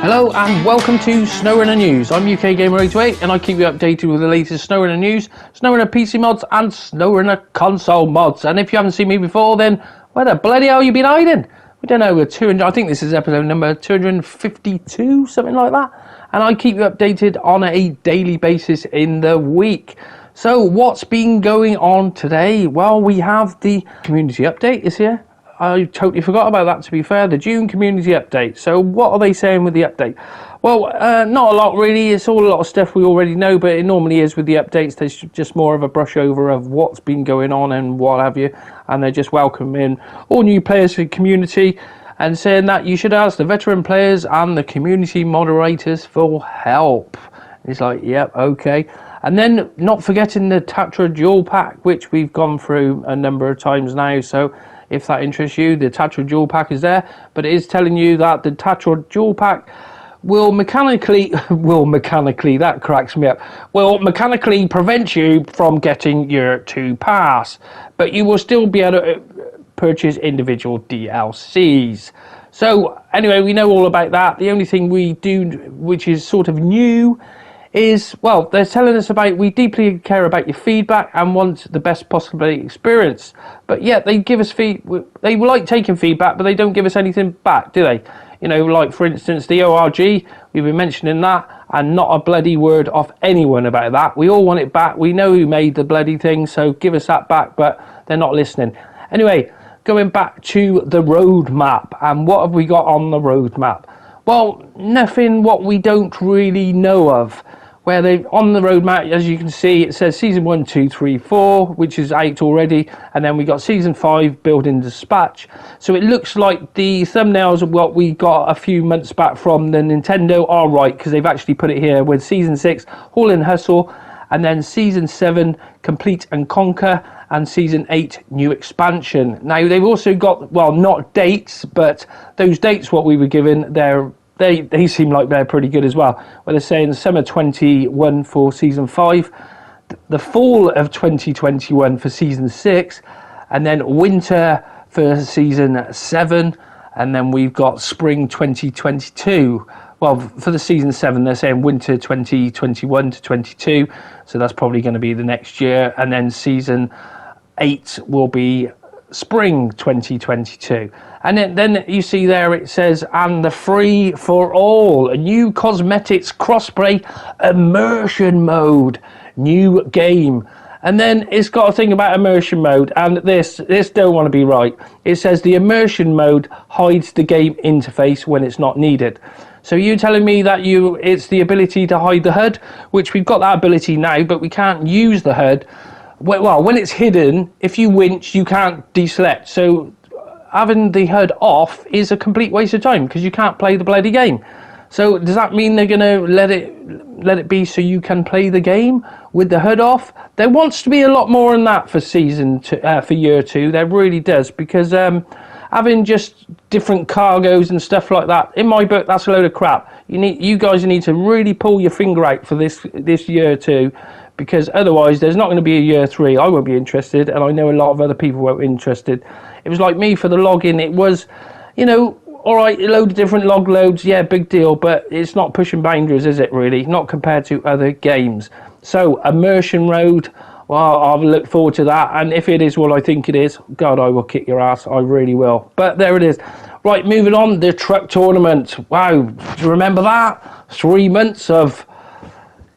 Hello and welcome to Snowrunner News. I'm UK Gamer 828 and I keep you updated with the latest Snowrunner news, Snowrunner PC mods and Snowrunner console mods. And if you haven't seen me before, then where the bloody hell you been hiding? We don't know, we're 200, I think this is episode number 252, something like that. And I keep you updated on a daily basis in the week. So what's been going on today? Well, we have the community update is here. I totally forgot about that, to be fair, the June community update. So what are they saying with the update? Well, not a lot really. It's all a lot of stuff we already know, but it normally is with the updates. There's just more of a brush over of what's been going on and what have you. And they're just welcoming all new players to the community and saying that you should ask the veteran players and the community moderators for help. It's like, yep, okay. And then not forgetting the Tatra Dual Pack, which we've gone through a number of times now. So if that interests you, the Tatra Dual Pack is there, but it is telling you that the Tatra Dual Pack will mechanically, that cracks me up, will mechanically prevent you from getting your 2 pass, but you will still be able to purchase individual DLCs. So anyway, we know all about that. The only thing we do, which is sort of new, is, well, they're telling us about, we deeply care about your feedback and want the best possible experience. But yet they give us they like taking feedback, but they don't give us anything back, do they? You know, like for instance, the ORG, we've been mentioning that, and not a bloody word off anyone about that. We all want it back. We know who made the bloody thing, so give us that back, but they're not listening. Anyway, going back to the roadmap, and what have we got on the roadmap? Well, nothing what we don't really know of. Where they on the roadmap, as you can see, it says season 1, 2, 3, 4, which is out already, and then we got season 5 building dispatch. So it looks like the thumbnails of what we got a few months back from the Nintendo are right, because they've actually put it here with season 6 Haul and Hustle, and then season 7 Complete and Conquer, and season 8 new expansion. Now they've also got, well, not dates, but those dates what we were given, they seem like they're pretty good as well. Where they're saying summer 21 for season 5, the fall of 2021 for season 6, and then winter for season 7, and then we've got spring 2022. Well, for the season 7, they're saying winter 2021 to 22, so that's probably going to be the next year, and then season 8 will be spring 2022. And then you see there it says, and the free for all, a new cosmetics crossplay immersion mode, new game. And then it's got a thing about immersion mode, and this don't want to be right. It says the immersion mode hides the game interface when it's not needed. So you telling me that it's the ability to hide the HUD, which we've got that ability now, but we can't use the HUD. Well, when it's hidden, if you winch, you can't deselect. So having the HUD off is a complete waste of time because you can't play the bloody game. So does that mean they're going to let it be so you can play the game with the HUD off? There wants to be a lot more than that for season 2, for year 2. There really does, because having just different cargoes and stuff like that, in my book, that's a load of crap. You guys need to really pull your finger out for this year 2. Because otherwise there's not going to be a year 3. I won't be interested, and I know a lot of other people won't be interested. It was like me for the login. It was, you know, all right, a load of different log loads, yeah, big deal, but it's not pushing boundaries, is it really? Not compared to other games. So immersion mode, well, I'll look forward to that, and if it is what I think it is, God, I will kick your ass. I really will. But there it is. Right, moving on, the truck tournament. Wow, do you remember that? 3 months of...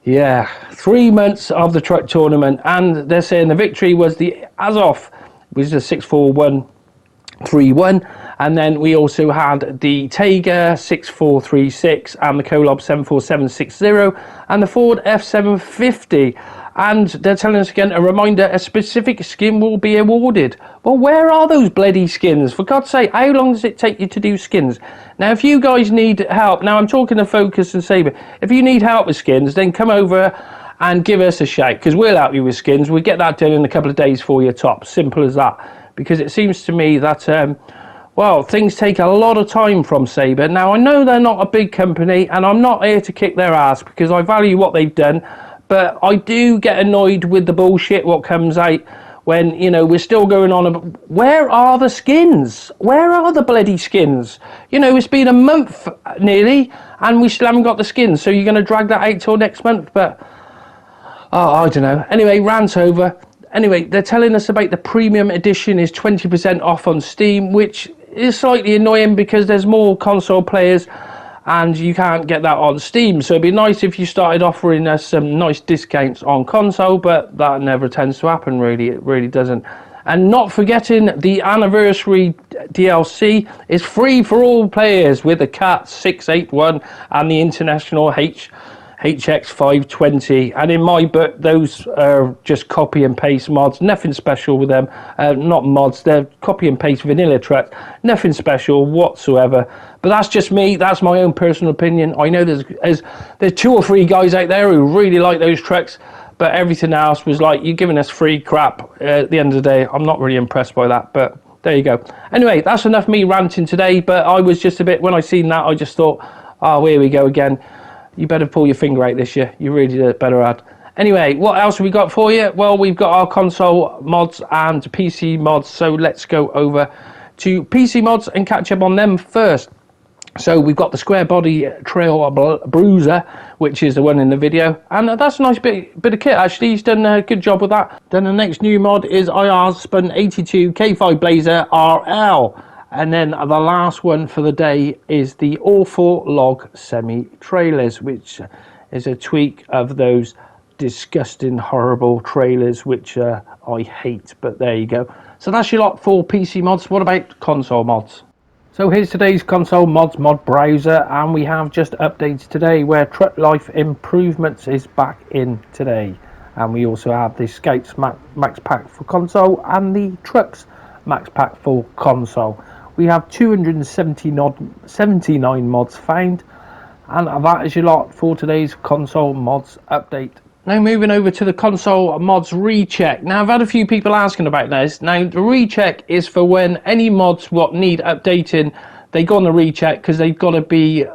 Yeah, 3 months of the truck tournament, and they're saying the victory was the Azov, which is a 64131, and then we also had the Tega 6436 and the Kolob 74760 and the Ford F750. And they're telling us again, a reminder, a specific skin will be awarded. Well, where are those bloody skins? For God's sake, how long does it take you to do skins? Now, if you guys need help, now I'm talking to Focus and Saber, if you need help with skins, then come over and give us a shout, because we'll help you with skins. We'll get that done in a couple of days for you, top. Simple as that. Because it seems to me that, well, things take a lot of time from Saber. Now, I know they're not a big company, and I'm not here to kick their ass, because I value what they've done. But I do get annoyed with the bullshit what comes out when, you know, we're still going on. Where are the skins? Where are the bloody skins? You know, it's been a month nearly, and we still haven't got the skins. So you're going to drag that out till next month? But, oh, I don't know. Anyway, rant over. Anyway, they're telling us about the premium edition is 20% off on Steam, which is slightly annoying because there's more console players and you can't get that on Steam. So it'd be nice if you started offering us some nice discounts on console, but that never tends to happen, really. It really doesn't. And not forgetting, the anniversary DLC is free for all players with the CAT 681 and the International HX520, and in my book those are just copy and paste mods, nothing special with them. Not mods, they're copy and paste vanilla trucks, nothing special whatsoever. But that's just me, that's my own personal opinion. I know there's 2 or 3 guys out there who really like those trucks, but everything else was like, you're giving us free crap. At the end of the day, I'm not really impressed by that, but there you go. Anyway, that's enough me ranting today, but I was just a bit, when I seen that, I just thought, oh, here we go again. You better pull your finger out this year. You really better add. Anyway, what else have we got for you? Well, we've got our console mods and PC mods. So let's go over to PC mods and catch up on them first. So we've got the square body trail bruiser, which is the one in the video. And that's a nice bit of kit, actually. He's done a good job with that. Then the next new mod is IR-82 K5 Blazer RL. And then the last one for the day is the Awful Log semi-trailers, which is a tweak of those disgusting, horrible trailers, which I hate. But there you go. So that's your lot for PC mods. What about console mods? So here's today's console mods mod browser, and we have just updates today where Truck Life Improvements is back in today. And we also have the Scouts Max Pack for console and the Trucks Max Pack for console. We have 279 mods found, and that is your lot for today's console mods update. Now moving over to the console mods recheck. Now I've had a few people asking about this. Now the recheck is for when any mods what need updating, they go on the recheck because they've got to be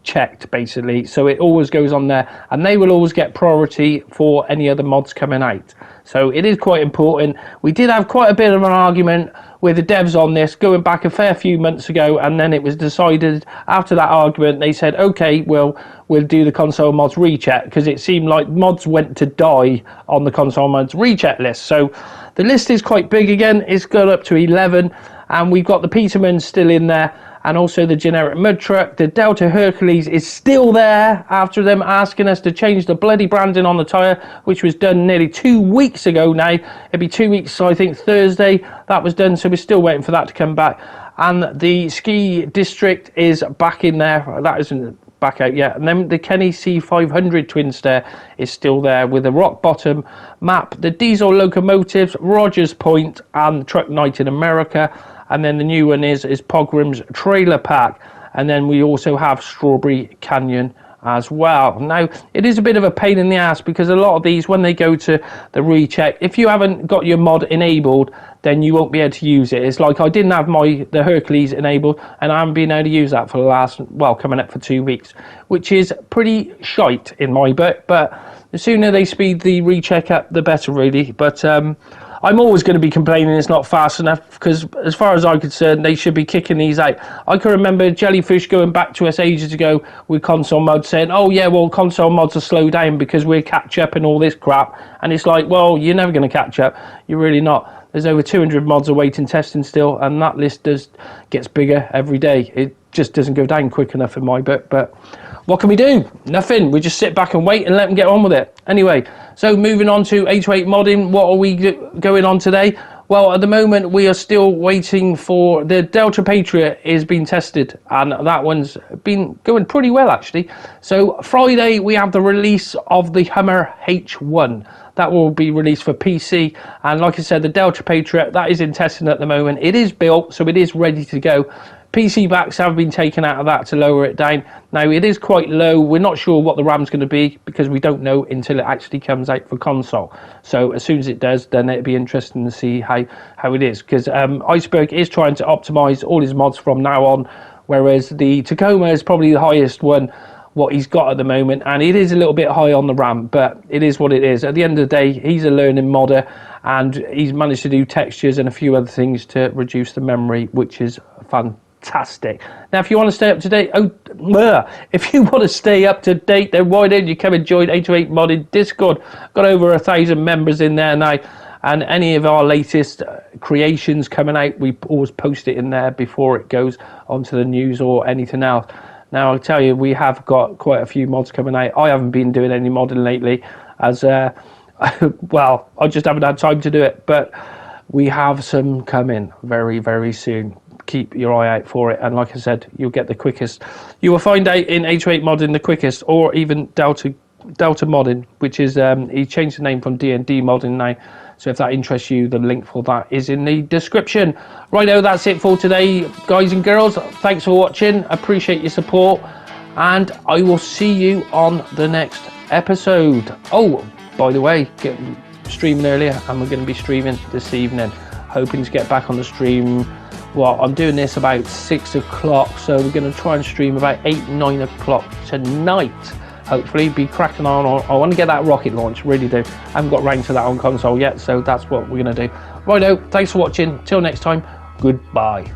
checked basically. So it always goes on there, and they will always get priority for any other mods coming out. So it is quite important. We did have quite a bit of an argument with the devs on this going back a fair few months ago, and then it was decided after that argument, they said, okay, well, we'll do the console mods recheck, because it seemed like mods went to die on the console mods recheck list. So the list is quite big again. It's got up to 11, and we've got the Peterman still in there, and also the generic mud truck. The Delta Hercules is still there after them asking us to change the bloody branding on the tyre, which was done nearly 2 weeks ago now. It'd be 2 weeks, so I think Thursday that was done, so we're still waiting for that to come back. And the Ski District is back in there. That isn't back out yet. And then the Kenny C500 twin stair is still there with the rock bottom map, the diesel locomotives, Rogers Point, and Truck Night in America. And then the new one is Pogram's Trailer Pack. And then we also have Strawberry Canyon as well. Now, it is a bit of a pain in the ass because a lot of these, when they go to the recheck, if you haven't got your mod enabled, then you won't be able to use it. It's like I didn't have the Hercules enabled, and I haven't been able to use that for the last, well, coming up for 2 weeks, which is pretty shite in my book. But the sooner they speed the recheck up, the better, really. But I'm always going to be complaining it's not fast enough, because as far as I'm concerned, they should be kicking these out. I can remember Jellyfish going back to us ages ago with console mods saying, oh yeah, well, console mods are slow down because we're catch up and all this crap. And it's like, well, you're never going to catch up. You're really not. There's over 200 mods awaiting testing still, and that list gets bigger every day. It just doesn't go down quick enough in my book. But what can we do? Nothing. We just sit back and wait and let them get on with it. Anyway, so moving on to 808 modding. What are we going on today? Well, at the moment, we are still waiting for the Delta Patriot is being tested, and that one's been going pretty well, actually. So Friday, we have the release of the Hummer H1. That will be released for PC, and like I said, the Delta Patriot, that is in testing at the moment. It is built, so it is ready to go. PC backs have been taken out of that to lower it down. Now, it is quite low. We're not sure what the RAM's going to be because we don't know until it actually comes out for console. So as soon as it does, then it'll be interesting to see how it is, because Iceberg is trying to optimize all his mods from now on, whereas the Tacoma is probably the highest one what he's got at the moment, and it is a little bit high on the RAM, but it is what it is. At the end of the day, he's a learning modder, and he's managed to do textures and a few other things to reduce the memory, which is fantastic. Now, if you want to stay up to date, if you want to stay up to date, then why don't you come and join 808 Modded Discord? Got over 1,000 members in there now, and any of our latest creations coming out, we always post it in there before it goes onto the news or anything else. Now, I'll tell you, we have got quite a few mods coming out. I haven't been doing any modding lately, as well, I just haven't had time to do it, but we have some coming very, very soon. Keep your eye out for it, and like I said, you'll get the quickest. You will find out in 808 Modding the quickest, or even Delta Modding, which is he changed the name from D&D Modding now. So if that interests you, the link for that is in the description. Righto, that's it for today, guys and girls. Thanks for watching. Appreciate your support, and I will see you on the next episode. Oh, by the way, streaming earlier, and we're going to be streaming this evening. Hoping to get back on the stream. Well, I'm doing this about 6 o'clock, so we're going to try and stream about 8, 9 o'clock tonight. Hopefully be cracking on. I want to get that rocket launch, really do. I haven't got round to that on console yet, so that's what we're going to do. Righto, thanks for watching. Till next time, goodbye.